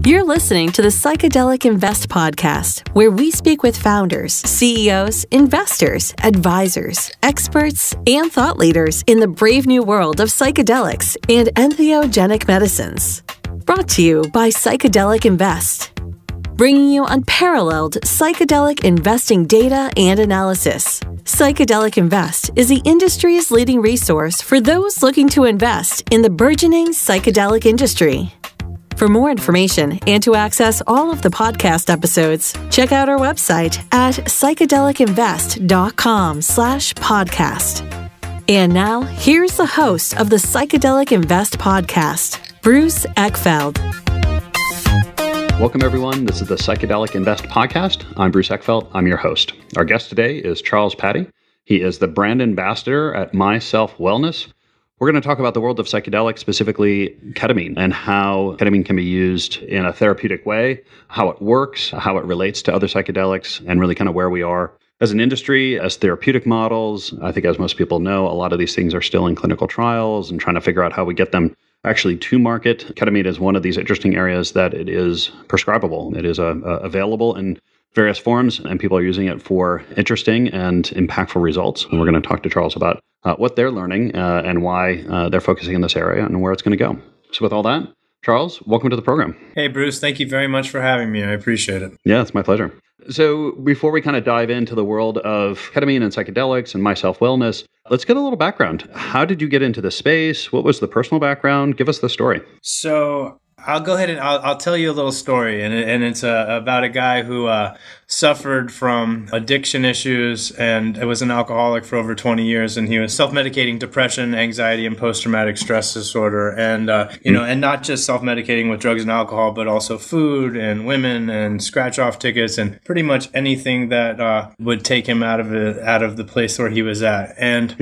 You're listening to the Psychedelic Invest Podcast, where we speak with founders, CEOs, investors, advisors, experts, and thought leaders in the brave new world of psychedelics and entheogenic medicines. Brought to you by Psychedelic Invest, bringing you unparalleled psychedelic investing data and analysis. Psychedelic Invest is the industry's leading resource for those looking to invest in the burgeoning psychedelic industry. For more information and to access all of the podcast episodes, check out our website at psychedelicinvest.com/podcast. And now, here's the host of the Psychedelic Invest Podcast, Bruce Eckfeldt. Welcome, everyone. This is the Psychedelic Invest Podcast. I'm Bruce Eckfeldt. I'm your host. Our guest today is Charles Patti. He is the brand ambassador at Myself Wellness. We're going to talk about the world of psychedelics, specifically ketamine, and how ketamine can be used in a therapeutic way, how it works, how it relates to other psychedelics, and really kind of where we are as an industry, as therapeutic models. I think, as most people know, a lot of these things are still in clinical trials and trying to figure out how we get them actually to market. Ketamine is one of these interesting areas that it is prescribable. It is available in various forms, and people are using it for interesting and impactful results. And we're going to talk to Charles about what they're learning and why they're focusing in this area and where it's going to go. So with all that, Charles, welcome to the program. Hey, Bruce. Thank you very much for having me. I appreciate it. Yeah, it's my pleasure. So before we kind of dive into the world of ketamine and psychedelics and Myself Wellness, let's get a little background. How did you get into the space? What was the personal background? Give us the story. So I'll go ahead and I'll tell you a little story, and it's about a guy who suffered from addiction issues and was an alcoholic for over 20 years, and he was self-medicating depression, anxiety, and post-traumatic stress disorder, and and not just self-medicating with drugs and alcohol, but also food and women and scratch-off tickets and pretty much anything that would take him out of the place where he was at. And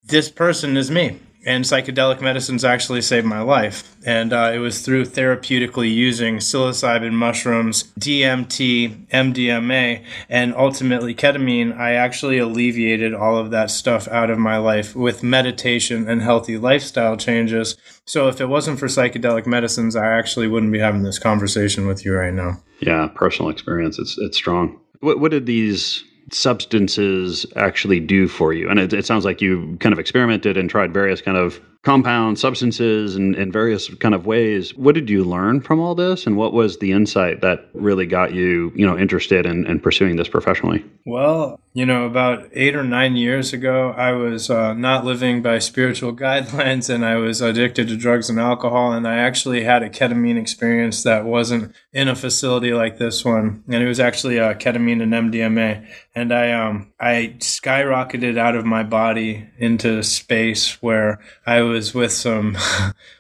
this person is me. And psychedelic medicines actually saved my life. And it was through therapeutically using psilocybin mushrooms, DMT, MDMA, and ultimately ketamine. I actually alleviated all of that stuff out of my life with meditation and healthy lifestyle changes. So if it wasn't for psychedelic medicines, I actually wouldn't be having this conversation with you right now. Yeah, personal experience. It's strong. What did these substances actually do for you? And it sounds like you kind of experimented and tried various kind of compound substances in various kind of ways. What did you learn from all this? And what was the insight that really got you, interested in pursuing this professionally? Well, about 8 or 9 years ago, I was not living by spiritual guidelines, and I was addicted to drugs and alcohol. And I actually had a ketamine experience that wasn't in a facility like this one. And it was actually ketamine and MDMA. And I skyrocketed out of my body into space where I was with some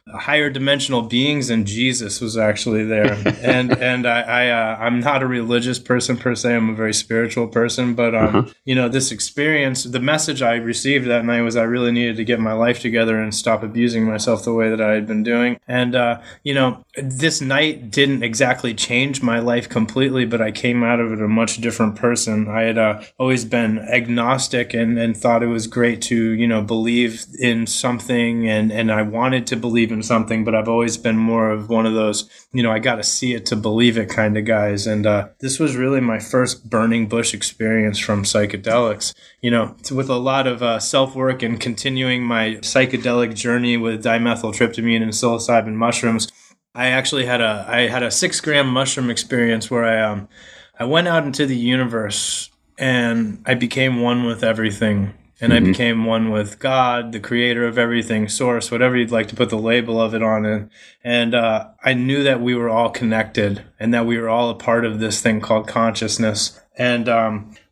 higher dimensional beings, and Jesus was actually there. and I'm not a religious person per se. I'm a very spiritual person. But, this experience, the message I received that night was I really needed to get my life together and stop abusing myself the way that I had been doing. And, this night didn't exactly change my life completely, but I came out of it a much different person. I had always been agnostic and thought it was great to, believe in something, and I wanted to believe in something, but I've always been more of one of those, I got to see it to believe it kind of guys. And this was really my first burning bush experience from psychedelics, with a lot of self-work and continuing my psychedelic journey with dimethyltryptamine and psilocybin mushrooms. I actually had a 6-gram mushroom experience where I went out into the universe and I became one with everything. And I became one with God, the creator of everything, source, whatever you'd like to put the label of it on it. And I knew that we were all connected and that we were all a part of this thing called consciousness. And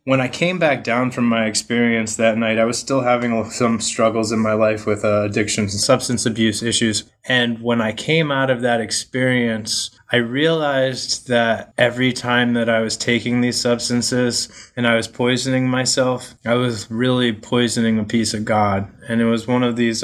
when I came back down from my experience that night, I was still having some struggles in my life with addictions and substance abuse issues. And when I came out of that experience, I realized that every time that I was taking these substances and I was poisoning myself, I was really poisoning a piece of God. And it was one of these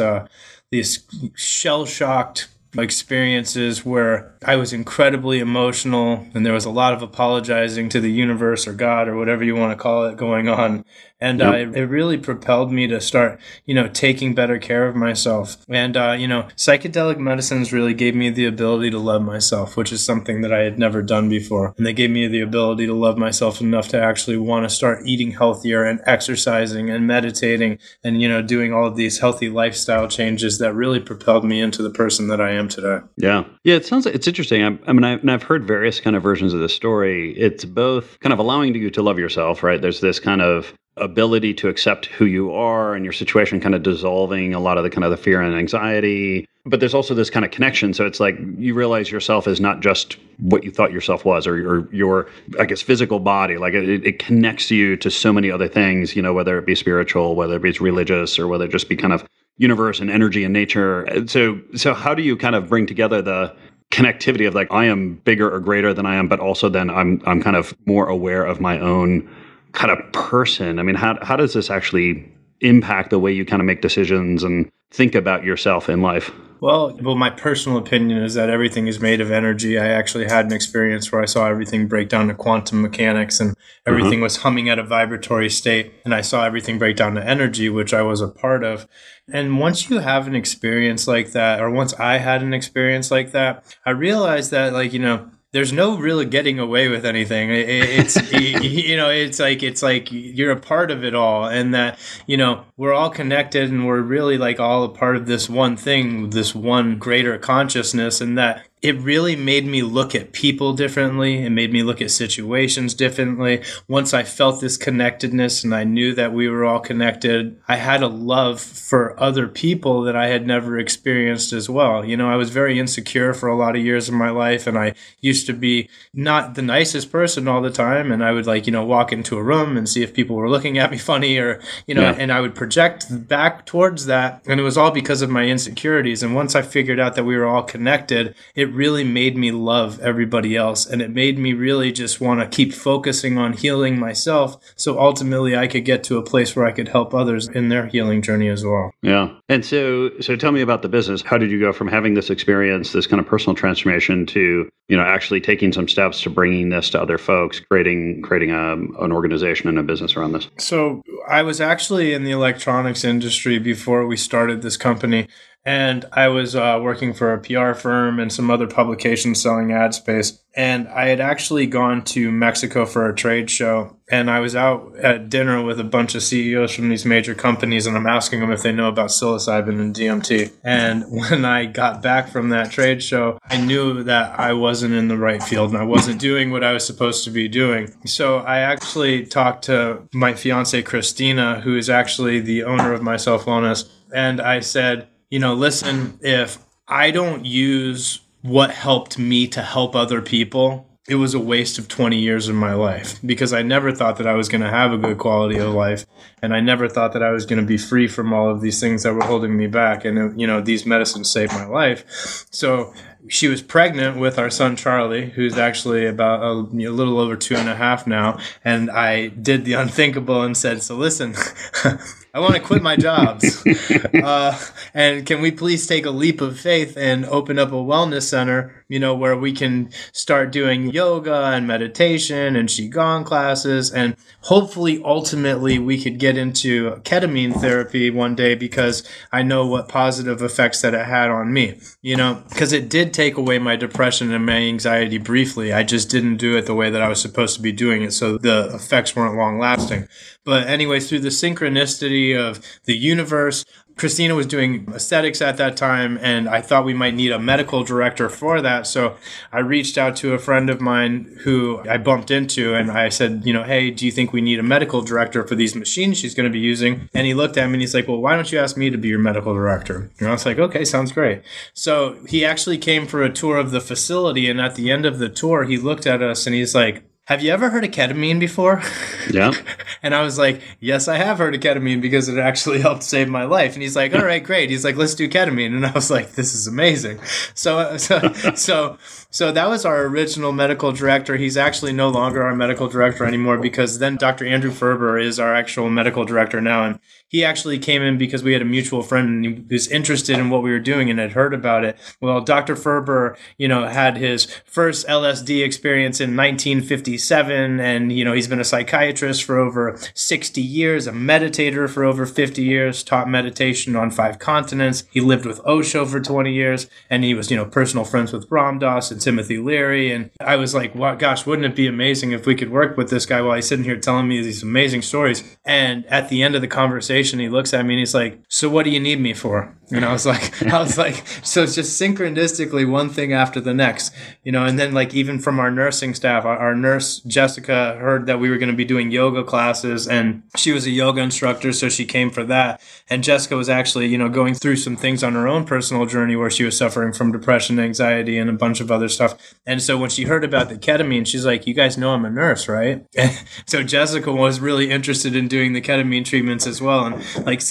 shell-shocked experiences where I was incredibly emotional and there was a lot of apologizing to the universe or God or whatever you want to call it going on. And it really propelled me to start, taking better care of myself. And, psychedelic medicines really gave me the ability to love myself, which is something that I had never done before. And they gave me the ability to love myself enough to actually want to start eating healthier and exercising and meditating and, doing all of these healthy lifestyle changes that really propelled me into the person that I am today. Yeah. Yeah. It sounds like it's interesting. I've heard various kind of versions of this story. It's both kind of allowing you to love yourself, right? There's this kind of ability to accept who you are and your situation, kind of dissolving a lot of the fear and anxiety. But there's also this kind of connection. So it's like you realize yourself is not just what you thought yourself was, or your, I guess, physical body. Like it connects you to so many other things, whether it be spiritual, whether it be religious, or whether it just be kind of universe and energy and nature. So how do you kind of bring together the connectivity of like, I am bigger or greater than I am, but also then I'm kind of more aware of my own kind of person? I mean, how does this actually impact the way you kind of make decisions and think about yourself in life? Well, my personal opinion is that everything is made of energy. I actually had an experience where I saw everything break down to quantum mechanics and everything was humming at a vibratory state. And I saw everything break down to energy, which I was a part of. And once you have an experience like that, or once I had an experience like that, I realized that, there's no really getting away with anything. It's like you're a part of it all, and that, we're all connected and we're really like all a part of this one thing, this one greater consciousness, and that it really made me look at people differently. It made me look at situations differently. Once I felt this connectedness and I knew that we were all connected, I had a love for other people that I had never experienced as well. I was very insecure for a lot of years of my life, and I used to be not the nicest person all the time. And I would walk into a room and see if people were looking at me funny, or, and I would project back towards that. And it was all because of my insecurities. And once I figured out that we were all connected, it really made me love everybody else. And it made me really just want to keep focusing on healing myself. So ultimately I could get to a place where I could help others in their healing journey as well. Yeah. And so tell me about the business. How did you go from having this experience, this kind of personal transformation, to, actually taking some steps to bringing this to other folks, creating an organization and a business around this? So I was actually in the electronics industry before we started this company. And I was working for a PR firm and some other publications selling ad space. And I had actually gone to Mexico for a trade show. And I was out at dinner with a bunch of CEOs from these major companies. And I'm asking them if they know about psilocybin and DMT. And when I got back from that trade show, I knew that I wasn't in the right field and I wasn't doing what I was supposed to be doing. So I actually talked to my fiance, Christina, who is actually the owner of My Self Wellness. And I said, listen, if I don't use what helped me to help other people, it was a waste of 20 years of my life, because I never thought that I was going to have a good quality of life. And I never thought that I was going to be free from all of these things that were holding me back. And, these medicines saved my life. So she was pregnant with our son, Charlie, who's actually about a little over 2.5 now. And I did the unthinkable and said, so listen, I want to quit my jobs. And can we please take a leap of faith and open up a wellness center, where we can start doing yoga and meditation and Qigong classes. And hopefully, ultimately, we could get into ketamine therapy one day, because I know what positive effects that it had on me, because it did take away my depression and my anxiety briefly. I just didn't do it the way that I was supposed to be doing it. So the effects weren't long lasting. But anyways, through the synchronicity of the universe, Christina was doing aesthetics at that time, and I thought we might need a medical director for that. So I reached out to a friend of mine who I bumped into, and I said, hey, do you think we need a medical director for these machines she's going to be using? And he looked at me and he's like, well, why don't you ask me to be your medical director? And I was like, okay, sounds great. So he actually came for a tour of the facility, and at the end of the tour, he looked at us and he's like, have you ever heard of ketamine before? Yeah. And I was like, yes, I have heard of ketamine, because it actually helped save my life. And he's like, all right, great. He's like, let's do ketamine. And I was like, this is amazing. So that was our original medical director. He's actually no longer our medical director anymore, because then Dr. Andrew Ferber is our actual medical director now. And he actually came in because we had a mutual friend and he was interested in what we were doing and had heard about it. Well, Dr. Ferber, had his first LSD experience in 1956. 87, and, he's been a psychiatrist for over 60 years, a meditator for over 50 years, taught meditation on 5 continents. He lived with Osho for 20 years, and he was, personal friends with Ram Dass and Timothy Leary. And I was like, wow, gosh, wouldn't it be amazing if we could work with this guy while he's sitting here telling me these amazing stories? And at the end of the conversation, he looks at me and he's like, so what do you need me for? And I was like, so it's just synchronistically one thing after the next, and then like even from our nursing staff, our nurse, Jessica, heard that we were going to be doing yoga classes, and she was a yoga instructor. So she came for that. And Jessica was actually, going through some things on her own personal journey where she was suffering from depression, anxiety, and a bunch of other stuff. And so when she heard about the ketamine, she's like, you guys know I'm a nurse, right? And so Jessica was really interested in doing the ketamine treatments as well. And like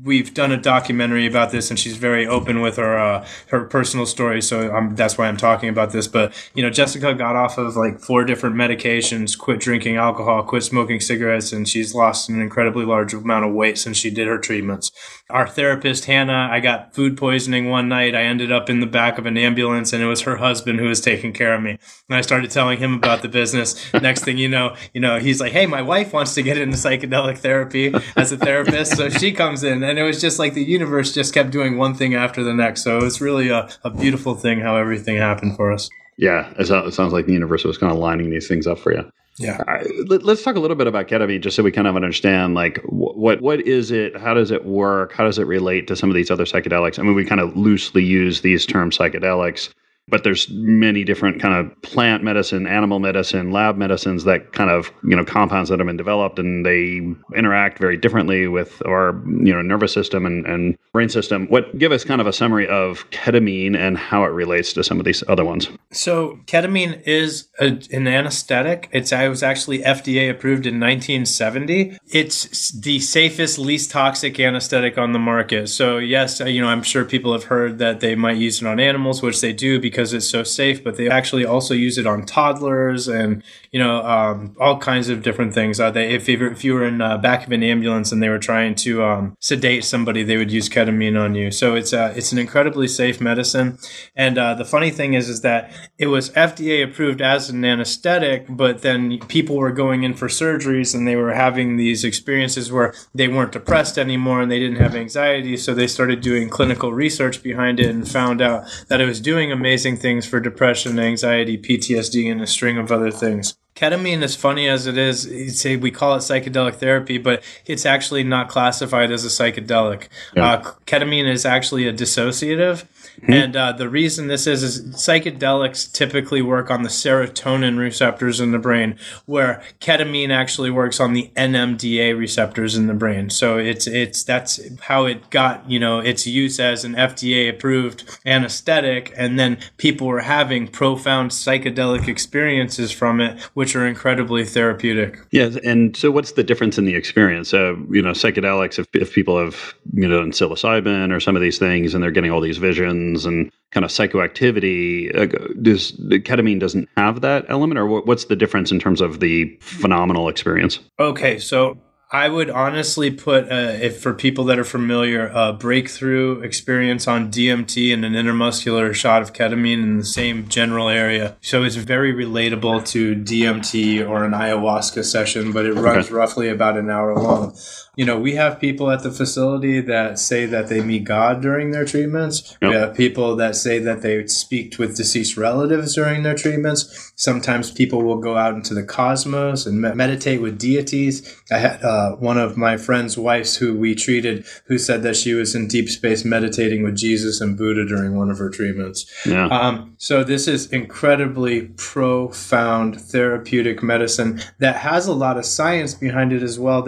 we've done a documentary about this, and she's very open with her personal story. So that's why I'm talking about this. But, Jessica got off of like 4 different medications, quit drinking alcohol, quit smoking cigarettes, and she's lost an incredibly large amount of weight since she did her treatments. Our therapist, Hannah, I got food poisoning one night. I ended up in the back of an ambulance, and it was her husband who was taking care of me. And I started telling him about the business. Next thing you know, he's like, hey, my wife wants to get into psychedelic therapy as a therapist. So she comes in, and it was just like the universe just kept doing one thing after the next. So it was really a beautiful thing how everything happened for us. Yeah, it sounds like the universe was kind of lining these things up for you. Yeah. Let's talk a little bit about ketamine, just so we kind of understand, like, what is it? How does it work? How does it relate to some of these other psychedelics? I mean, we kind of loosely use these terms psychedelics, but there's many different kind of plant medicine, animal medicine, lab medicines that kind of, compounds that have been developed, and they interact very differently with our, nervous system and brain system. Give us kind of a summary of ketamine and how it relates to some of these other ones. So ketamine is an anesthetic. It was actually FDA approved in 1970. It's the safest, least toxic anesthetic on the market. So yes, I'm sure people have heard that they might use it on animals, which they do because it's so safe, but they actually also use it on toddlers and, all kinds of different things. If you were in the back of an ambulance and they were trying to sedate somebody, they would use ketamine on you. So it's an incredibly safe medicine. And the funny thing is that it was FDA approved as an anesthetic, but then people were going in for surgeries and they were having these experiences where they weren't depressed anymore and they didn't have anxiety. So they started doing clinical research behind it and found out that it was doing amazing things for depression, anxiety, PTSD, and a string of other things. Ketamine, as funny as it is, we call it psychedelic therapy, but it's actually not classified as a psychedelic. Yeah. Ketamine is actually a dissociative. Mm-hmm. And the reason this is psychedelics typically work on the serotonin receptors in the brain, where ketamine actually works on the NMDA receptors in the brain. So that's how it got, its use as an FDA approved anesthetic. And then people were having profound psychedelic experiences from it, which are incredibly therapeutic. Yes. And so what's the difference in the experience? Psychedelics, if people have, done psilocybin or some of these things and they're getting all these visions and kind of psychoactivity, the ketamine doesn't have that element, or what's the difference in terms of the phenomenal experience? Okay, so I would honestly put, if for people that are familiar, a breakthrough experience on DMT and an intermuscular shot of ketamine in the same general area. So it's very relatable to DMT or an ayahuasca session, but it runs roughly about an hour long. We have people at the facility that say that they meet God during their treatments. Yep. We have people that say that they speak with deceased relatives during their treatments. Sometimes people will go out into the cosmos and meditate with deities. I had one of my friend's wives who we treated who said that she was in deep space meditating with Jesus and Buddha during one of her treatments. Yeah. So this is incredibly profound therapeutic medicine that has a lot of science behind it as well.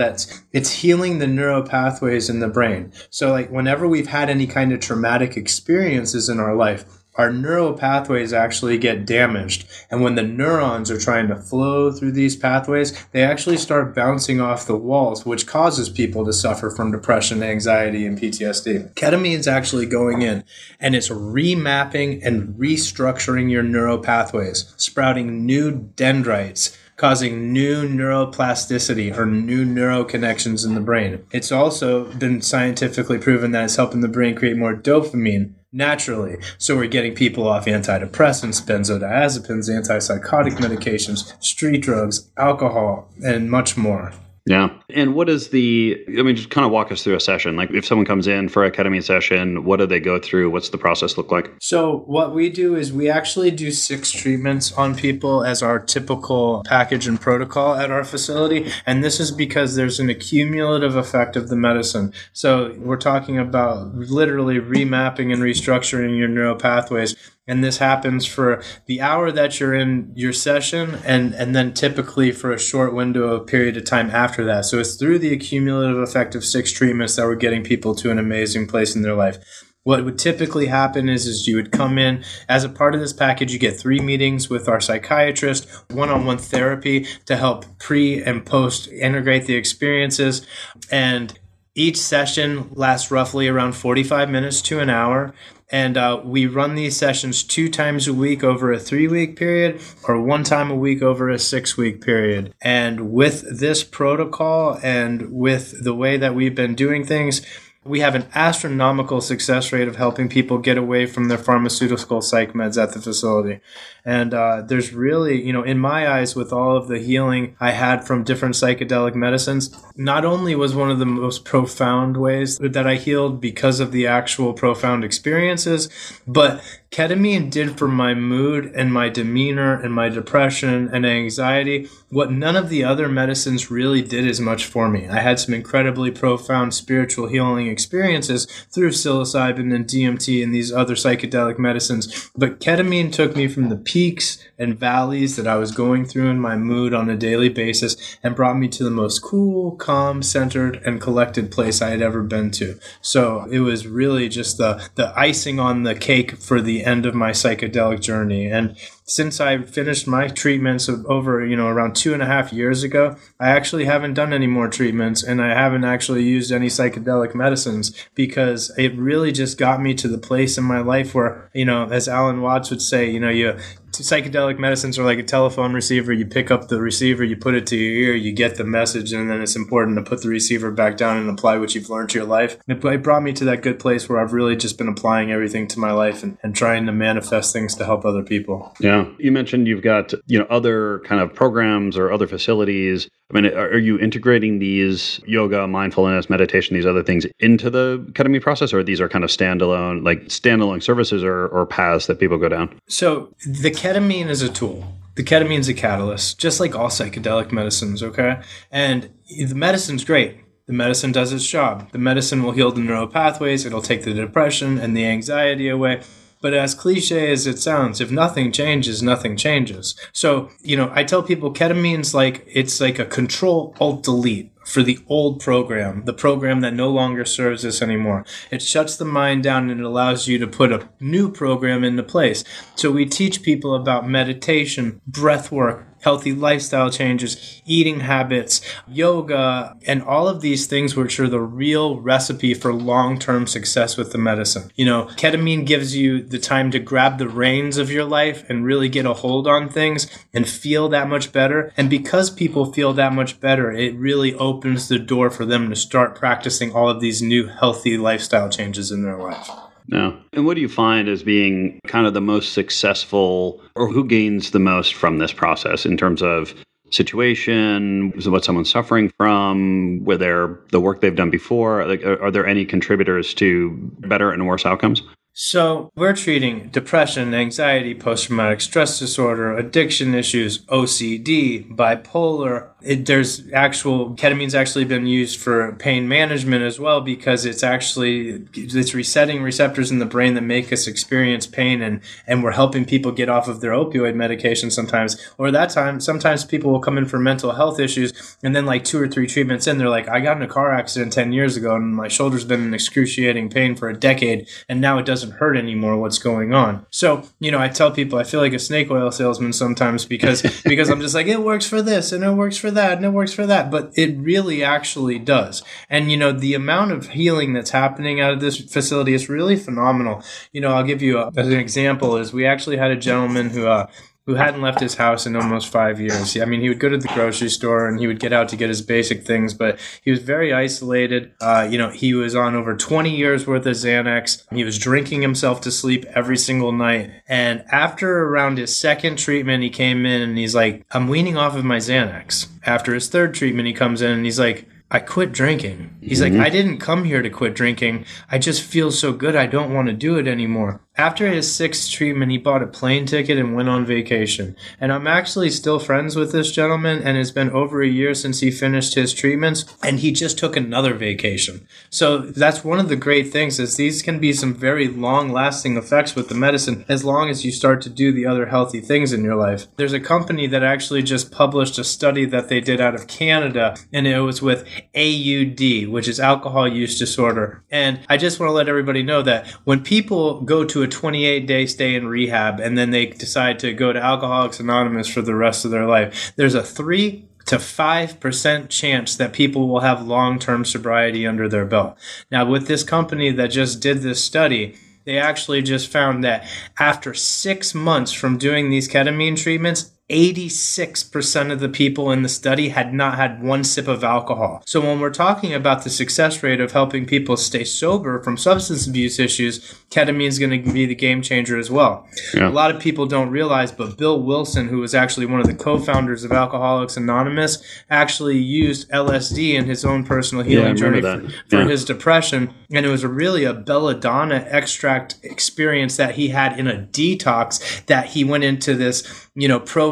It's healing the neural pathways in the brain. So like whenever we've had any kind of traumatic experiences in our life, our neural pathways actually get damaged. And when the neurons are trying to flow through these pathways, they actually start bouncing off the walls, which causes people to suffer from depression, anxiety, and PTSD. Ketamine's actually going in and it's remapping and restructuring your neural pathways, sprouting new dendrites, causing new neuroplasticity or new neural connections in the brain. It's also been scientifically proven that it's helping the brain create more dopamine, naturally. So we're getting people off antidepressants, benzodiazepines, antipsychotic medications, street drugs, alcohol, and much more. Yeah. And what is just kind of walk us through a session. Like if someone comes in for a ketamine session, what do they go through? What's the process look like? So what we do is we actually do 6 treatments on people as our typical package and protocol at our facility. And this is because there's an accumulative effect of the medicine. So we're talking about literally remapping and restructuring your neural pathways. And this happens for the hour that you're in your session and then typically for a short window of period of time after that. So it's through the accumulative effect of 6 treatments that we're getting people to an amazing place in their life. What would typically happen is you would come in as a part of this package, you get 3 meetings with our psychiatrist, one-on-one therapy to help pre and post integrate the experiences. And each session lasts roughly around 45 minutes to an hour. And we run these sessions 2 times a week over a 3-week period or 1 time a week over a 6-week period. And with this protocol and with the way that we've been doing things, we have an astronomical success rate of helping people get away from their pharmaceutical psych meds at the facility. And there's really, in my eyes, with all of the healing I had from different psychedelic medicines, not only was one of the most profound ways that I healed because of the actual profound experiences, but ketamine did for my mood and my demeanor and my depression and anxiety what none of the other medicines really did as much for me. I had some incredibly profound spiritual healing experiences through psilocybin and DMT and these other psychedelic medicines, but ketamine took me from the peaks and valleys that I was going through in my mood on a daily basis and brought me to the most cool, calm, centered, and collected place I had ever been to. So it was really just the icing on the cake for the end of my psychedelic journey. And since I finished my treatments over, around 2.5 years ago, I actually haven't done any more treatments and I haven't actually used any psychedelic medicines because it really just got me to the place in my life where, as Alan Watts would say, psychedelic medicines are like a telephone receiver. You pick up the receiver, you put it to your ear, you get the message, and then it's important to put the receiver back down and apply what you've learned to your life. It brought me to that good place where I've really just been applying everything to my life and trying to manifest things to help other people. Yeah. You mentioned you've got, other kind of programs or other facilities. Are you integrating these yoga, mindfulness, meditation, these other things into the ketamine process, or these are kind of standalone services or paths that people go down? So the ketamine is a tool. The ketamine is a catalyst, just like all psychedelic medicines, okay? And the medicine's great. The medicine does its job. The medicine will heal the neural pathways. It'll take the depression and the anxiety away. But as cliche as it sounds, if nothing changes, nothing changes. So, I tell people ketamine's it's like a Control-Alt-Delete for the old program, the program that no longer serves us anymore. It shuts the mind down and it allows you to put a new program into place. So we teach people about meditation, breath work, healthy lifestyle changes, eating habits, yoga, and all of these things which are the real recipe for long-term success with the medicine. Ketamine gives you the time to grab the reins of your life and really get a hold on things and feel that much better. And because people feel that much better, it really opens the door for them to start practicing all of these new healthy lifestyle changes in their life. No. And what do you find as being kind of the most successful, or who gains the most from this process in terms of situation, what someone's suffering from, the work they've done before? Are there any contributors to better and worse outcomes? So we're treating depression, anxiety, post-traumatic stress disorder, addiction issues, OCD, bipolar. Ketamine's actually been used for pain management as well because it's resetting receptors in the brain that make us experience pain, and we're helping people get off of their opioid medication sometimes. Sometimes people will come in for mental health issues, and then 2 or 3 treatments in, they're like, I got in a car accident 10 years ago, and my shoulder's been in excruciating pain for a decade, and now it doesn't hurt anymore. What's going on? So, I tell people I feel like a snake oil salesman sometimes because I'm just like, it works for this and it works for that and it works for that, but it really actually does. And the amount of healing that's happening out of this facility is really phenomenal. I'll give you an example. Is we actually had a gentleman who who hadn't left his house in almost 5 years. I mean, he would go to the grocery store and he would get out to get his basic things, but he was very isolated. He was on over 20 years worth of Xanax. He was drinking himself to sleep every single night. And after around his second treatment, he came in and he's like, I'm weaning off of my Xanax. After his third treatment, he comes in and he's like, I quit drinking. He's like, I didn't come here to quit drinking. I just feel so good. I don't want to do it anymore. After his sixth treatment, he bought a plane ticket and went on vacation. And I'm actually still friends with this gentleman, and it's been over a year since he finished his treatments, and he just took another vacation. So that's one of the great things is these can be some very long-lasting effects with the medicine as long as you start to do the other healthy things in your life. There's a company that actually just published a study that they did out of Canada, and it was with AUD, which is alcohol use disorder. And I just want to let everybody know that when people go to a 28-day stay in rehab and then they decide to go to Alcoholics Anonymous for the rest of their life, there's a 3 to 5% chance that people will have long-term sobriety under their belt. Now, with this company that just did this study, they actually just found that after 6 months from doing these ketamine treatments, 86% of the people in the study had not had one sip of alcohol. So when we're talking about the success rate of helping people stay sober from substance abuse issues, ketamine is going to be the game changer as well. Yeah. A lot of people don't realize, but Bill Wilson, who was actually one of the co-founders of Alcoholics Anonymous, actually used LSD in his own personal healing journey for his depression. And it was really a belladonna extract experience that he had in a detox that he went into this,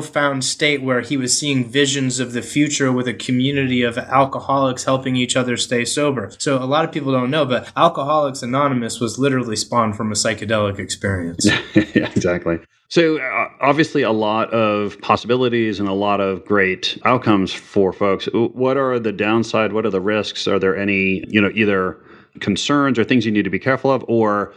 profound state where he was seeing visions of the future with a community of alcoholics helping each other stay sober. So a lot of people don't know, but Alcoholics Anonymous was literally spawned from a psychedelic experience. Yeah, exactly. So obviously a lot of possibilities and a lot of great outcomes for folks. What are the downside? What are the risks? Are there any, either concerns or things you need to be careful of, or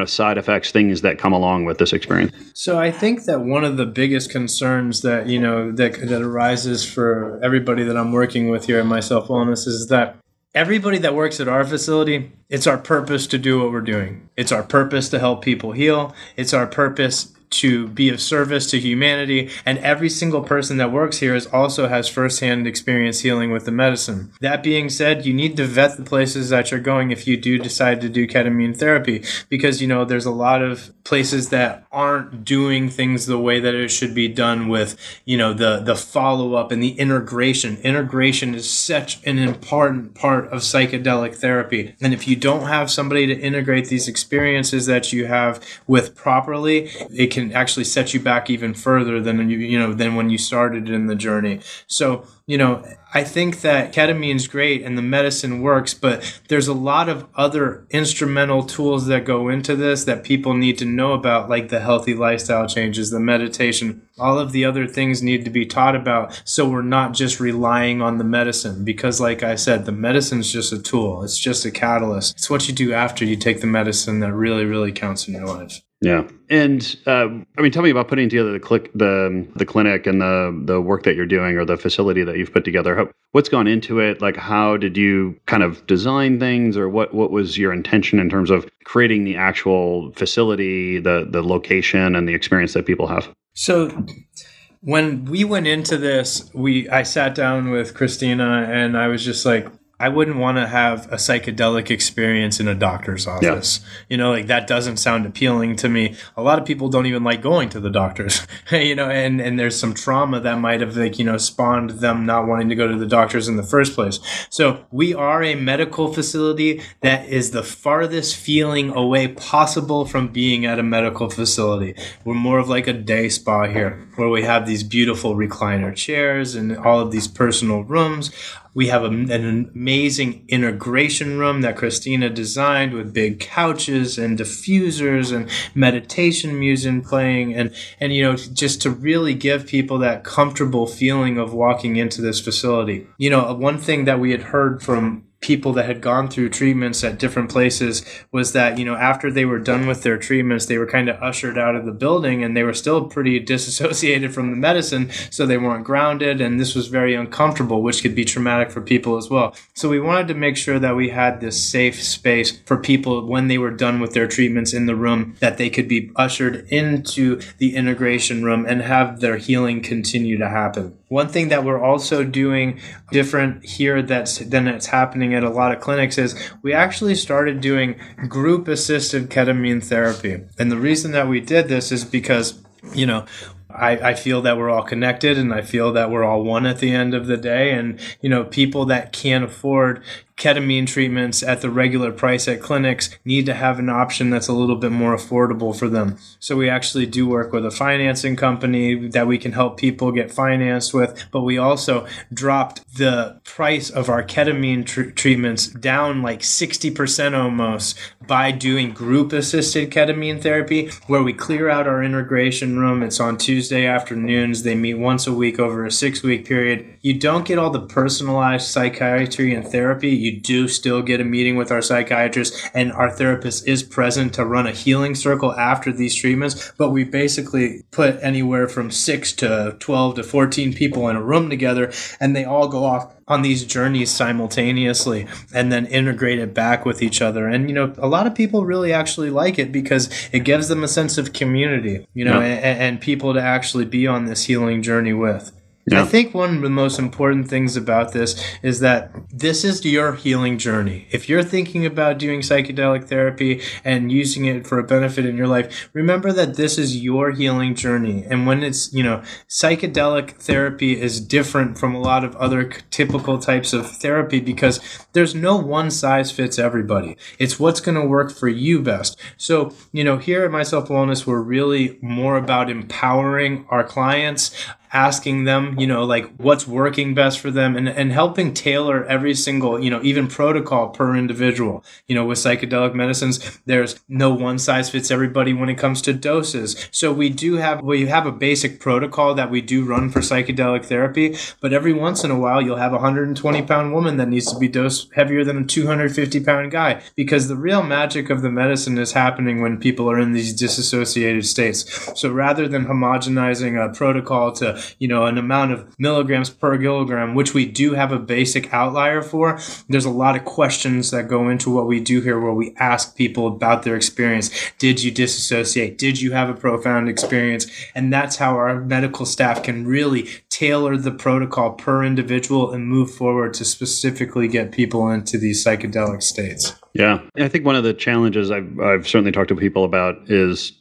side effects, things that come along with this experience? So I think that one of the biggest concerns that that arises for everybody that I'm working with here at My Self Wellness is that everybody that works at our facility, it's our purpose to do what we're doing. It's our purpose to help people heal. It's our purpose to be of service to humanity, and every single person that works here also has firsthand experience healing with the medicine. That being said, you need to vet the places that you're going if you do decide to do ketamine therapy, because there's a lot of places that aren't doing things the way that it should be done with the follow-up and the integration. Integration is such an important part of psychedelic therapy, and if you don't have somebody to integrate these experiences that you have with properly, it can actually set you back even further than than when you started in the journey. So I think that ketamine's great and the medicine works, but there's a lot of other instrumental tools that go into this that people need to know about, like the healthy lifestyle changes, the meditation. All of the other things need to be taught about, so we're not just relying on the medicine, because like I said, the medicine's just a tool. It's just a catalyst. It's what you do after you take the medicine that really, really counts in your life. Yeah. And tell me about putting together the clinic and the work that you're doing, or the facility that you've put together. What's gone into it? Like, how did you kind of design things, or what was your intention in terms of creating the actual facility, the location, and the experience that people have? So when we went into this, I sat down with Christina and I was just like, I wouldn't want to have a psychedelic experience in a doctor's office. Yeah. That doesn't sound appealing to me. A lot of people don't even like going to the doctors, and there's some trauma that might have spawned them not wanting to go to the doctors in the first place. So we are a medical facility that is the farthest feeling away possible from being at a medical facility. We're more of like a day spa here, where we have these beautiful recliner chairs and all of these personal rooms. We have an amazing integration room that Christina designed with big couches and diffusers and meditation music playing, and just to really give people that comfortable feeling of walking into this facility. One thing that we had heard from people that had gone through treatments at different places was that, after they were done with their treatments, they were kind of ushered out of the building, and they were still pretty disassociated from the medicine, so they weren't grounded, and this was very uncomfortable, which could be traumatic for people as well. So we wanted to make sure that we had this safe space for people when they were done with their treatments in the room, that they could be ushered into the integration room and have their healing continue to happen. One thing that we're also doing different here than it's happening at a lot of clinics is we actually started doing group-assisted ketamine therapy. And the reason that we did this is because, I feel that we're all connected, and I feel that we're all one at the end of the day. And, people that can't afford ketamine treatments at the regular price at clinics need to have an option that's a little bit more affordable for them. So we actually do work with a financing company that we can help people get financed with, but we also dropped the price of our ketamine treatments down like 60% almost by doing group-assisted ketamine therapy, where we clear out our integration room. It's on Tuesday afternoons. They meet once a week over a 6-week period. You don't get all the personalized psychiatry and therapy. You do still get a meeting with our psychiatrist, and our therapist is present to run a healing circle after these treatments. But we basically put anywhere from 6 to 12 to 14 people in a room together, and they all go off on these journeys simultaneously and then integrate it back with each other. And, a lot of people really actually like it because it gives them a sense of community, and people to actually be on this healing journey with. Yeah. I think one of the most important things about this is that this is your healing journey. If you're thinking about doing psychedelic therapy and using it for a benefit in your life, remember that this is your healing journey. And when it's, psychedelic therapy is different from a lot of other typical types of therapy because there's no one size fits everybody. It's what's going to work for you best. So, here at Myself Wellness, we're really more about empowering our clients, asking them, what's working best for them, and helping tailor every single, even protocol per individual. With psychedelic medicines, there's no one size fits everybody when it comes to doses. So we have a basic protocol that we do run for psychedelic therapy, but every once in a while you'll have a 120-pound woman that needs to be dosed heavier than a 250-pound guy, because the real magic of the medicine is happening when people are in these disassociated states. So rather than homogenizing a protocol to an amount of milligrams per kilogram, which we do have a basic outlier for, there's a lot of questions that go into what we do here, where we ask people about their experience. Did you disassociate? Did you have a profound experience? And that's how our medical staff can really tailor the protocol per individual and move forward to specifically get people into these psychedelic states. Yeah. I think one of the challenges I've certainly talked to people about is,